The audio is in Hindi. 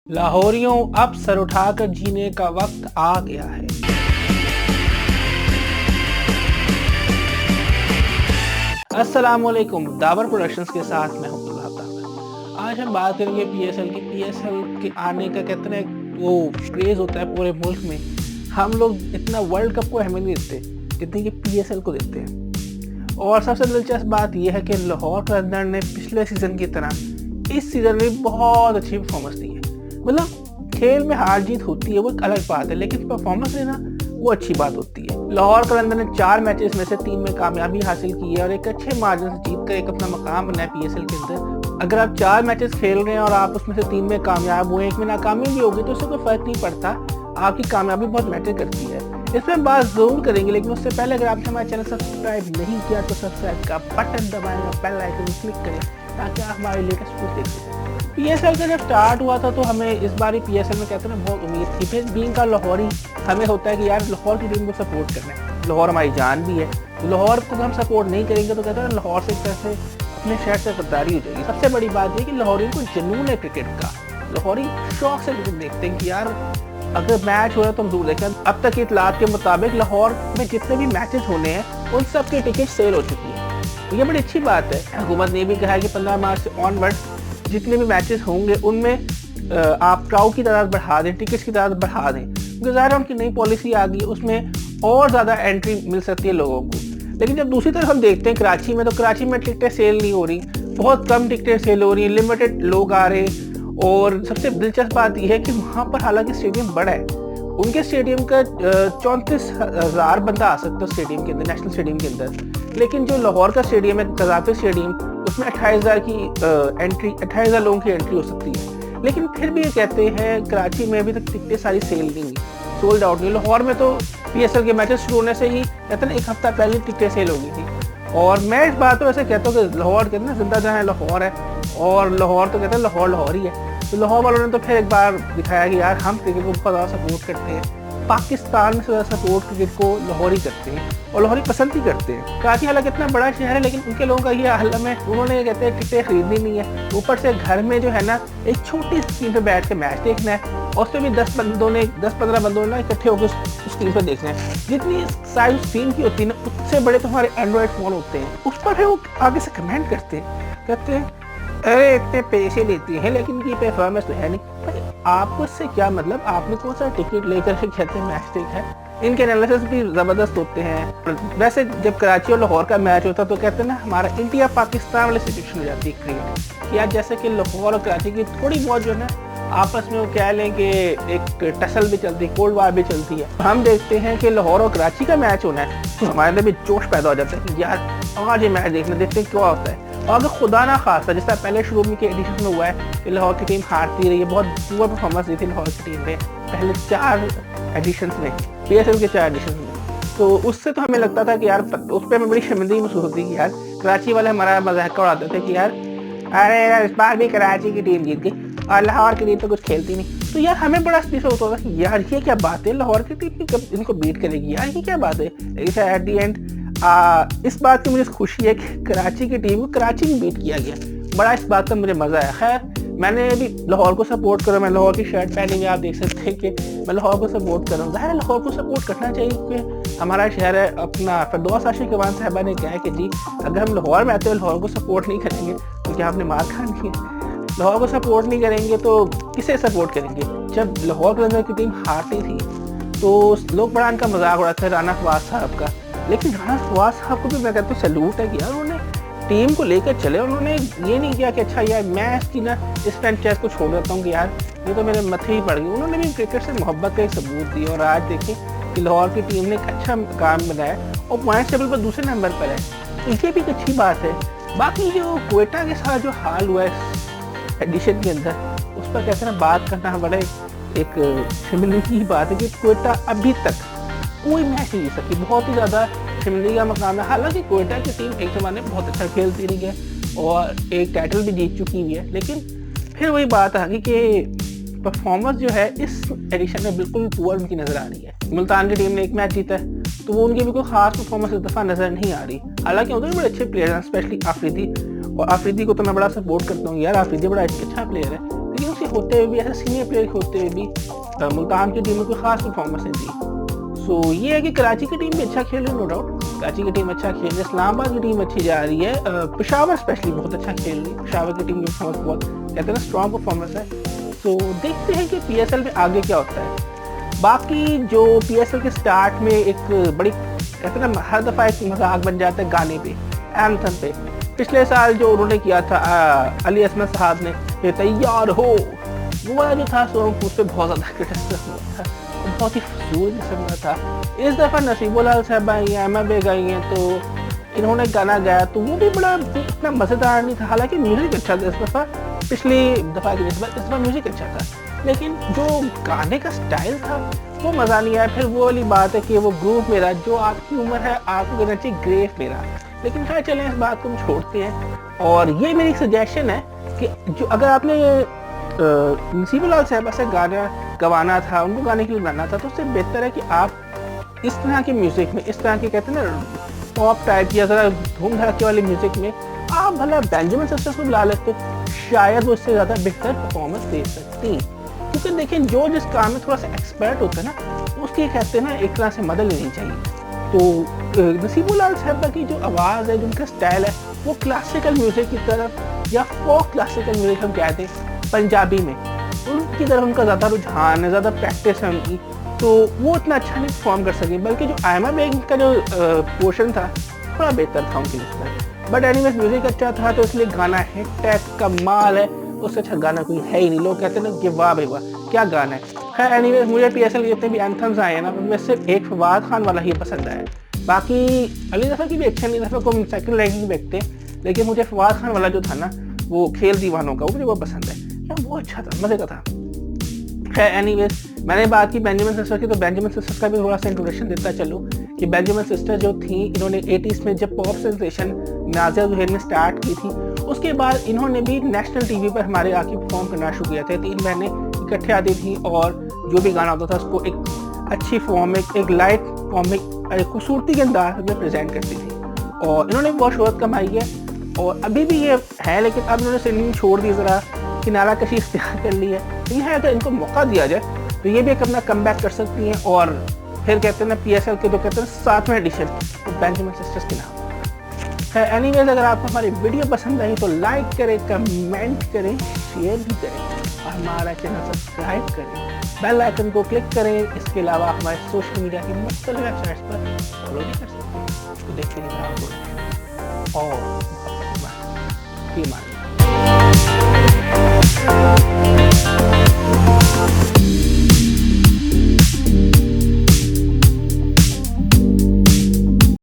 लाहौरियों अब सर उठाकर जीने का वक्त आ गया है। अस्सलामुअलैकुम, दावर प्रोडक्शंस के साथ मैं हूं अब्दुल्लाह ताहिर। आज हम बात करेंगे पीएसएल की। पीएसएल के आने का कहते हैं वो क्रेज होता है पूरे मुल्क में। हम लोग इतना वर्ल्ड कप को अहमियत नहीं देते जितनी कि पीएसएल को देते हैं। और सबसे दिलचस्प बात यह है कि लाहौर कलंदर ने पिछले सीजन की तरह इस सीजन में बहुत अच्छी परफॉर्मेंस दी है। मतलब खेल में हार जीत होती है, वो एक अलग बात है, लेकिन परफॉर्मेंस लेना वो अच्छी बात होती है। लाहौर कलंदर ने 4 मैचेस में से 3 में कामयाबी हासिल की है और एक अच्छे मार्जिन से जीत कर एक अपना मकाम बनाया पीएसएल के अंदर। अगर आप 4 मैचेस खेल रहे हैं और आप उसमें से 3 में कामयाब हुए, एक में नाकामी भी होगी, तो उससे कोई फर्क नहीं पड़ता। आपकी कामयाबी बहुत मैटर करती है। इस पर हम बात जरूर करेंगे, लेकिन उससे पहले अगर आपने हमारा चैनल सब्सक्राइब नहीं किया तो सब्सक्राइब का बटन दबाएं और बेल आइकन क्लिक करें ताकि आप हमारे लेटेस्ट पोस्ट देख सकें। पीएसएल का जब स्टार्ट हुआ था तो हमें इस बार पीएसएल में कहते हैं बहुत उम्मीद थी। फिर बीइंग का लाहौरी हमें होता है कि यार लाहौर की टीम को सपोर्ट करना है, लाहौर हमारी जान भी है। तो लाहौर को हम सपोर्ट नहीं करेंगे तो कहते हैं लाहौर से एक तरह से अपने शहर से गद्दारी हो जाएगी। सबसे बड़ी बात यह कि लाहौरियों को जुनून है क्रिकेट का। लाहौरी शौक से क्रिकेट देखते हैं कि यार अगर मैच हो रहा है तो हम दूर देखें। अब तक इतलात के मुताबिक लाहौर में जितने भी मैचेस होने हैं उन सब की टिकट सेल हो चुकी है। तो ये बड़ी अच्छी बात है। हुकूमत ने भी कहा है कि 15 मार्च से ऑनवर्ड जितने भी मैचेस होंगे उनमें आप क्राउड की तादाद बढ़ा दें, टिकट्स की तादाद बढ़ा दें। क्योंकि ज़ाहिर उनकी नई पॉलिसी आ गई है, उसमें और ज़्यादा एंट्री मिल सकती है लोगों को। लेकिन जब दूसरी तरफ हम देखते हैं कराची में, तो कराची में टिकटें सेल नहीं हो रही, बहुत कम टिकटें सेल हो रही, लिमिटेड लोग आ रहे हैं। और सबसे दिलचस्प बात यह है कि वहाँ पर हालांकि स्टेडियम बड़ा है, उनके स्टेडियम का 34,000 बंदा आ सकता है स्टेडियम के अंदर, नेशनल स्टेडियम के अंदर। लेकिन जो लाहौर का स्टेडियम है, कज़ाफ़ी स्टेडियम, उसमें 28,000 की एंट्री, 28,000 लोगों की एंट्री हो सकती है। लेकिन फिर भी ये कहते हैं कराची में अभी तक टिकटें सारी सेल नहीं हुई, सोल्ड आउट नहीं। लाहौर में तो पीएसएल के मैचेस शुरू होने से ही कहते हैं 1 हफ्ता पहले टिकटें सेल हो गई थी। और मैं इस बात को ऐसे कहता हूँ कि लाहौर कहते हैं जिंदा जहाँ है लाहौर है, और लाहौर तो कहते हैं लाहौर लाहौर ही है। तो लाहौर वालों ने तो फिर एक बार दिखाया कि यार हम क्रिकेट को बहुत ज़्यादा सपोर्ट करते हैं। पाकिस्तान में से ज़्यादा सपोर्ट क्रिकेट को लाहौरी करते हैं और लाहौरी पसंद भी करते हैं। कराची हालांकि इतना बड़ा शहर है, लेकिन उनके लोगों का ये हल्ला है, उन्होंने ये कहते हैं टिकटें खरीदनी नहीं है, ऊपर से घर में जो है ना एक छोटी स्क्रीन पे बैठ के मैच देखना है, और उसमें भी 10-15 बंदों ने इकट्ठे होकर उस स्क्रीन पर देखना है। जितनी साइज स्क्रीन की होती है ना, उससे बड़े तो हमारे एंड्रॉयड फ़ोन होते हैं। उस पर फिर वो आगे से कमेंट करते हैं, कहते हैं अरे इतने पैसे लेती हैं लेकिन इनकी परफॉर्मेंस तो है नहीं। भाई आपको इससे क्या मतलब, आपने कौन सा टिकट लेकर के कहते हैं मैच देखा है। इनके एनालिसिस भी ज़बरदस्त होते हैं। वैसे जब कराची और लाहौर का मैच होता तो कहते हैं ना हमारा इंडिया पाकिस्तान वाली सिचुएशन हो जाती है क्रिकेट कि यार जैसे कि लाहौर और कराची की थोड़ी बहुत जो है ना आपस में वो कह लें कि एक टसल भी चलती है, कोल्ड वार भी चलती है। हम देखते हैं कि लाहौर और कराची का मैच होना है तो हमारे अंदर भी जोश पैदा हो जाता है कि यार आज ये मैच देखना, देखते हैं क्या होता है। और अगर खुदा ना खास्ता जैसा पहले शुरू में के एडिशन में हुआ है कि लाहौर की टीम हारती रही है, बहुत पुअर परफॉर्मेंस दी थी लाहौर की टीम ने पहले 4 एडिशन में, पीएसएल के 4 एडिशन में, तो उससे तो हमें लगता था कि यार उस पर हमें बड़ी शर्मिंदगी महसूस होती कि यार कराची वाले हमारा मजाक उड़ाते थे कि यार अरे इस बार भी कराची की टीम जीत गई और लाहौर की टीम तो कुछ खेलती नहीं। तो यार हमें बड़ा स्पेस होता था कि यार ये क्या बात है, लाहौर की टीम कब इनको बीट करेगी, यार ये क्या बात है। लेकिन एट दी एंड इस बात की मुझे खुशी है कि कराची की टीम को कराची में बीट किया गया। बड़ा इस बात का मुझे मज़ा आया। खैर मैंने भी लाहौर को सपोर्ट करा, मैं लाहौर की शर्ट पहनी हुई, आप देख सकते हैं कि मैं लाहौर को सपोर्ट कर रहा हूँ। ज़ाहिर है लाहौर को सपोर्ट करना चाहिए क्योंकि हमारा शहर है अपना। फिरदौस आशिक अवान साहबा ने कहा है कि जी अगर हम लाहौर में आते हैं लाहौर को सपोर्ट नहीं करेंगे तो क्या आपने मार खानी है। लाहौर को सपोर्ट नहीं करेंगे तो किसे सपोर्ट करेंगे। जब लाहौर कलंदर की टीम हारती थी तो लोग बड़ा इनका मजाक उड़ाते थे राना फवाद साहब का, लेकिन राना फवाद साहब को भी मैं कहता हूँ सैल्यूट है कि यार उन्होंने टीम को लेकर चले। उन्होंने ये नहीं किया कि अच्छा यार मैं इसकी ना इस फ्रेंचाइज को छोड़ देता हूँ कि यार ये तो मेरे मथे ही पड़ गई। उन्होंने भी क्रिकेट से मोहब्बत का एक सबूत दिया और आज देखिए कि लाहौर की टीम ने एक अच्छा काम बनाया और पॉइंट टेबल पर दूसरे नंबर पर है, तो ये भी एक अच्छी बात है। बाकी जो क्वेटा के साथ जो हाल हुआ है एडिशन के अंदर, उस पर कहते हैं बात करना बड़ा एक शर्मिंदगी की बात है कि क्वेटा अभी तक कोई मैच नहीं जीत सकी। बहुत ही ज़्यादा शर्मिंदगी का मकाम है। हालांकि क्वेटा की टीम एक ज़माने में बहुत अच्छा खेलती रही है और एक टाइटल भी जीत चुकी हुई है, लेकिन फिर वही बात आ गई कि परफॉर्मेंस जो है इस एडिशन में बिल्कुल पुअर उनकी नज़र आ रही है। मुल्तान की टीम ने एक मैच जीता है तो वो उनकी भी कोई खास परफॉर्मेंस इस दफ़ा नज़र नहीं आ रही। हालांकि उधर भी बड़े अच्छे प्लेयर हैं, स्पेशली आफरीदी, और आफरीदी को तो मैं बड़ा सपोर्ट करता हूँ यार, आफरीदी बड़ा अच्छा प्लेयर है। एक्सपीरियंस के होते हुए भी, ऐसे सीनियर प्लेयर होते हुए भी मुल्तान की टीम में कोई खास परफॉर्मेंस नहीं दी। सो ये है कि कराची की टीम भी अच्छा खेल रही है, नो डाउट कराची की टीम अच्छा खेल रही है, इस्लामाबाद की टीम अच्छी जा रही है, पेशावर स्पेशली बहुत अच्छा खेल रही है, पेशावर की टीम की परफॉर्मेंस बहुत कहते हैं ना स्ट्रॉन्ग परफॉर्मेंस है। तो देखते हैं कि PSL में आगे क्या होता है। बाकी जो PSL के स्टार्ट में एक बड़ी कहते हैं ना हर दफ़ा एक मजाक बन जाता है गाने पे, एंथम पे। पिछले साल जो उन्होंने किया था अली असमत साहब ने, ये तैयार हो, वो वाला जो था सॉन्ग उस पर बहुत ज़्यादा क्रिटिसिज्म हुआ था, बहुत ही फजूल किस्म का था। इस दफ़ा नसीबुल्लाह साहब आई हैं, एमा बेग आई हैं, तो इन्होंने गाना गाया तो वो भी बड़ा इतना मज़ेदार नहीं था। हालांकि म्यूज़िक अच्छा था इस दफ़ा, पिछली दफ़ा की निस्बत इस दफ़ा म्यूज़िक अच्छा था, लेकिन जो गाने का स्टाइल था वो मज़ा नहीं आया। फिर वो वाली बात है कि वो ग्रूव मेरा, जो आपकी उम्र है आपको कहना चाहिए ग्रेव मेरा। लेकिन खैर चलें, इस बात को हम छोड़ते हैं। और ये मेरी सजेशन है कि जो अगर आपने नसीबुल्लाह साहब से गाना गवाना था, उनको गाने के लिए गाना था, तो उससे बेहतर है कि आप इस तरह के म्यूज़िक में, इस तरह के कहते हैं ना पॉप टाइप या ज़रा धूम धड़के वाले म्यूज़िक में आप भला बेंजामिन सिस्टर्स को बुला लेते, शायद वो इससे ज़्यादा बेहतर परफॉर्मेंस दे सकती। क्योंकि देखिए जो जिस काम में थोड़ा सा एक्सपर्ट होता है ना, उसकी कहते हैं ना एक तरह से मदद लेनी चाहिए। तो नसीबुल्लाह साहब की जो आवाज़ है, जो उनका स्टाइल है, वो क्लासिकल म्यूज़िक की तरफ या फोक क्लासिकल म्यूज़िक हम कहते हैं पंजाबी में, उनकी तरफ उनका ज़्यादा रुझान है, ज़्यादा प्रैक्टिस है उनकी, तो वो इतना अच्छा नहीं परफॉर्म कर सके। बल्कि जो आयमा बेग का जो पोर्शन था थोड़ा बेहतर था उनके लिए। बट एनीवेज म्यूज़िक अच्छा था, तो इसलिए गाना हिट है, कमाल है, उससे अच्छा गाना कोई है ही नहीं। लोग कहते हैं ना कि वाह भाई वाह क्या गाना है। खैर एनीवेज मुझे PSL के जितने भी एंथम्स आए हैं ना, उनमें सिर्फ एक फवाद खान वाला ही पसंद आया। बाकी अली ज़फ़र की भी अच्छी, अली ज़फ़र को हम सेकंड रैंकिंग देखते हैं, लेकिन मुझे फवाद खान वाला जो था ना, वो खेल दीवानों का, वो मुझे वो पसंद है, वो अच्छा था, मज़े का था। खैर एनीवेज मैंने बात की बेंजामिन सिस्टर की, तो बेंजामिन सिस्टर्स का भी थोड़ा सा इंट्रोडक्शन देता चलो कि बेंजामिन सिस्टर जो थी, इन्होंने 80s में जब पॉप सेंसेशन नाज़िया ज़ुहैर ने स्टार्ट की थी, उसके बाद इन्होंने भी नेशनल टीवी पर हमारे आके परफॉर्म करना शुरू किया था। 3 बहनें इकट्ठे आती थी और जो भी गाना होता था उसको एक अच्छी फॉर्म में, एक लाइट फॉर्म में, एक खूबसूरती के अंदाज में प्रेजेंट करती थी। और इन्होंने बहुत शोहरत कमाई है और अभी भी ये है, लेकिन अब इन्होंने सिंगिंग छोड़ दी, ज़रा किनारा कशी इख्तियार कर ली है। लेकिन है अगर इनको मौका दिया जाए तो ये भी एक अपना कमबैक कर सकती हैं। और फिर कहते हैं ना PSL के जो कहते हैं 7वें एडिशन, वो बेंजामिन सिस्टर्स के नाम है। एनीवेज अगर आपको हमारी वीडियो पसंद आई तो लाइक करें, कमेंट करें, शेयर भी करें और हमारा चैनल सब्सक्राइब करें, बेल आइकन को क्लिक करें। इसके अलावा हमारे सोशल मीडिया की मुख्तलिफ वेबसाइट्स पर फॉलो भी कर सकते हैं। तो देखते हैं और